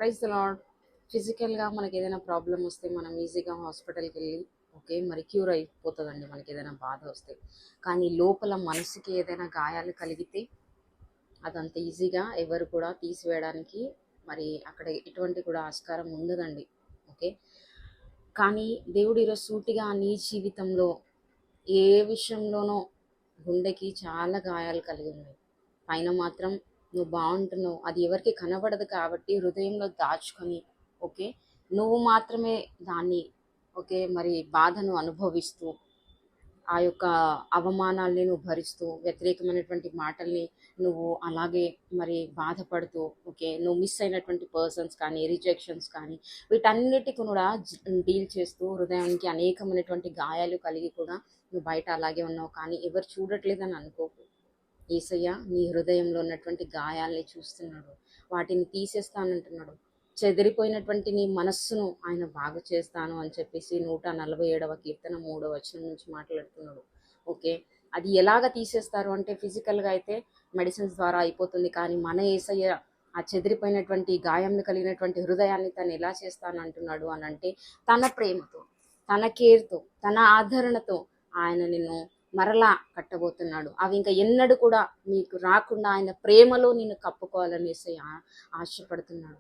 Praise the lord. ఫిజికల్గా మనకి ఏదైనా ప్రాబ్లం వస్తే మనం ఈజీగా హాస్పిటల్కి వెళ్ళి ఓకే మరి క్యూర్ అయిపోతుందండి మనకి ఏదైనా బాధ వస్తే. కానీ లోపల మనసుకి ఏదైనా గాయాలు కలిగితే అదంత ఈజీగా ఎవరు కూడా తీసివేయడానికి మరి అక్కడ ఎటువంటి కూడా ఆస్కారం ఉండదండి. ఓకే, కానీ దేవుడు ఈరోజు సూటిగా నీ జీవితంలో ఏ విషయంలోనో గుండెకి చాలా గాయాలు కలిగి ఉన్నాయి. పైన మాత్రం నువ్వు బాగుంటున్నావు, అది ఎవరికి కనబడదు కాబట్టి హృదయంలో దాచుకొని ఓకే నువ్వు మాత్రమే దాన్ని ఓకే మరి బాధను అనుభవిస్తూ ఆ యొక్క అవమానాల్ని నువ్వు భరిస్తూ వ్యతిరేకమైనటువంటి మాటల్ని నువ్వు అలాగే మరి బాధపడుతూ ఓకే నువ్వు మిస్ అయినటువంటి పర్సన్స్ కానీ రిజెక్షన్స్ కానీ వీటన్నిటికి కూడా డీల్ చేస్తూ హృదయానికి అనేకమైనటువంటి గాయాలు కలిగి కూడా నువ్వు బయట అలాగే ఉన్నావు. కానీ ఎవరు చూడట్లేదని అనుకోకు. యేసయ్య నీ హృదయంలో ఉన్నటువంటి గాయాల్ని చూస్తున్నాడు, వాటిని తీసేస్తానంటున్నాడు. చెదిరిపోయినటువంటి నీ మనస్సును ఆయన బాగు చేస్తాను అని చెప్పేసి 147వ కీర్తన 3వ వచనం నుంచి మాట్లాడుతున్నాడు. ఓకే, అది ఎలాగ తీసేస్తారు అంటే ఫిజికల్గా అయితే మెడిసిన్స్ ద్వారా అయిపోతుంది. కానీ మన యేసయ్య ఆ చెదిరిపోయినటువంటి గాయం కలిగినటువంటి హృదయాన్ని తను ఎలా చేస్తానంటున్నాడు అని అంటే తన ప్రేమతో, తన కేర్తో, తన ఆదరణతో ఆయన నిన్ను మరలా కట్టబోతున్నాడు. అవి ఇంకా ఎన్నడూ కూడా నీకు రాకుండా ఆయన ప్రేమలో నిన్ను కప్పుకోవాలని యేసయ్య ఆశపడుతున్నాడు.